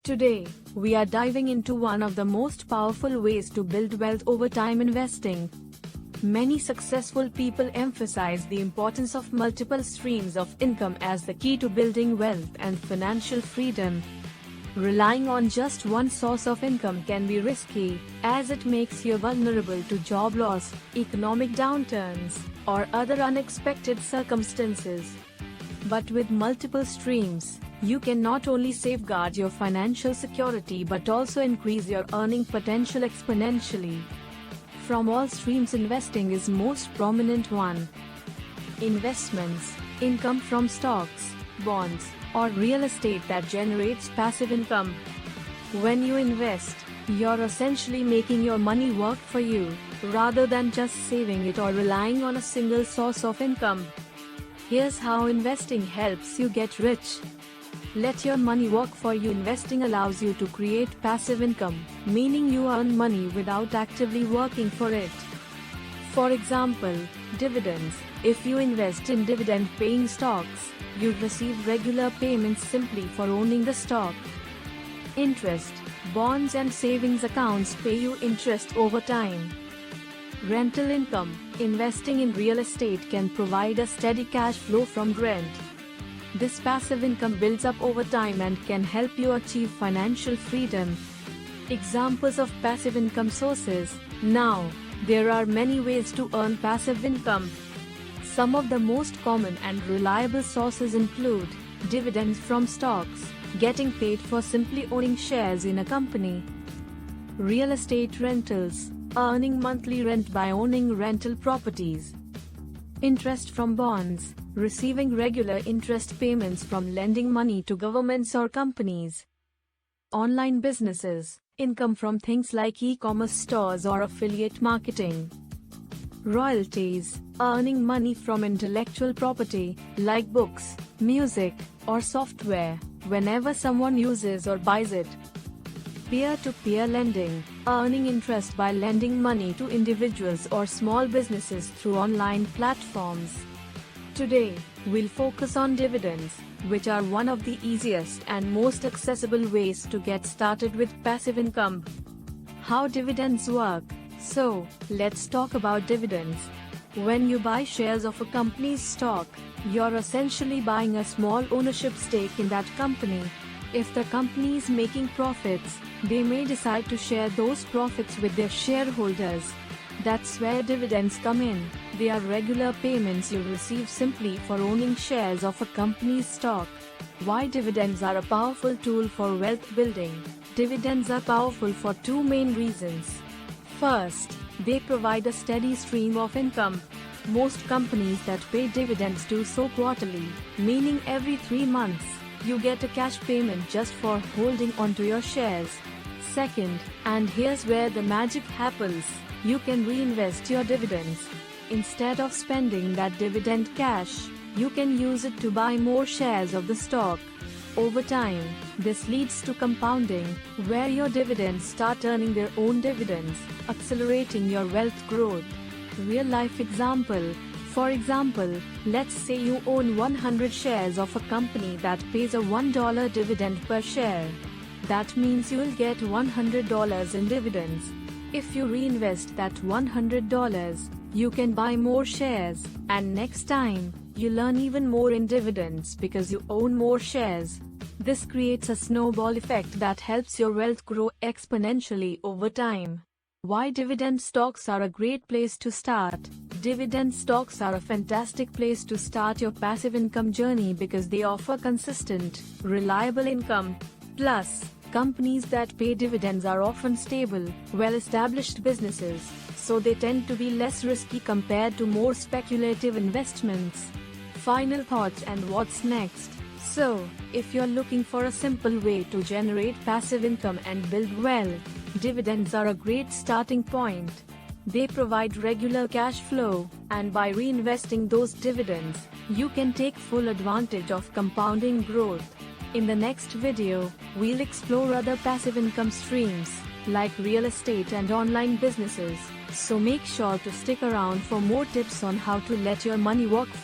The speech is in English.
Today, we are diving into one of the most powerful ways to build wealth over time: investing. Many successful people emphasize the importance of multiple streams of income as the key to building wealth and financial freedom. Relying on just one source of income can be risky, as it makes you vulnerable to job loss, economic downturns, or other unexpected circumstances. But with multiple streams, you can not only safeguard your financial security but also increase your earning potential exponentially. From all streams, investing is most prominent one. Investments, income from stocks, bonds, or real estate that generates passive income. When you invest, you're essentially making your money work for you, rather than just saving it or relying on a single source of income. Here's how investing helps you get rich. Let your money work for you. Investing allows you to create passive income, meaning you earn money without actively working for it. For example, dividends. If you invest in dividend-paying stocks, you receive regular payments simply for owning the stock. Interest. Bonds and savings accounts pay you interest over time. Rental income. Investing in real estate can provide a steady cash flow from rent. This passive income builds up over time and can help you achieve financial freedom. Examples of passive income sources. Now, there are many ways to earn passive income. Some of the most common and reliable sources include dividends from stocks, getting paid for simply owning shares in a company. Real estate rentals, earning monthly rent by owning rental properties. Interest from bonds, receiving regular interest payments from lending money to governments or companies. Online businesses, income from things like e-commerce stores or affiliate marketing. Royalties, earning money from intellectual property, like books, music, or software, whenever someone uses or buys it. Peer-to-peer lending, earning interest by lending money to individuals or small businesses through online platforms. Today, we'll focus on dividends, which are one of the easiest and most accessible ways to get started with passive income. How dividends work. So, let's talk about dividends. When you buy shares of a company's stock, you're essentially buying a small ownership stake in that company. If the company is making profits, they may decide to share those profits with their shareholders. That's where dividends come in. They are regular payments you receive simply for owning shares of a company's stock. Why dividends are a powerful tool for wealth building. Dividends are powerful for two main reasons. First, they provide a steady stream of income. Most companies that pay dividends do so quarterly, meaning every 3 months, you get a cash payment just for holding onto your shares. Second, and here's where the magic happens, you can reinvest your dividends. Instead of spending that dividend cash, you can use it to buy more shares of the stock. Over time, this leads to compounding, where your dividends start earning their own dividends, accelerating your wealth growth. Real-life example. For example, let's say you own 100 shares of a company that pays a $1 dividend per share. That means you'll get $100 in dividends. If you reinvest that $100, you can buy more shares, and next time, you'll earn even more in dividends because you own more shares. This creates a snowball effect that helps your wealth grow exponentially over time. Why dividend stocks are a great place to start. Dividend stocks are a fantastic place to start your passive income journey because they offer consistent, reliable income. Plus, companies that pay dividends are often stable, well-established businesses, so they tend to be less risky compared to more speculative investments. Final thoughts and what's next. So, if you're looking for a simple way to generate passive income and build wealth, dividends are a great starting point. They provide regular cash flow, and by reinvesting those dividends, you can take full advantage of compounding growth. In the next video, we'll explore other passive income streams, like real estate and online businesses, so make sure to stick around for more tips on how to let your money work for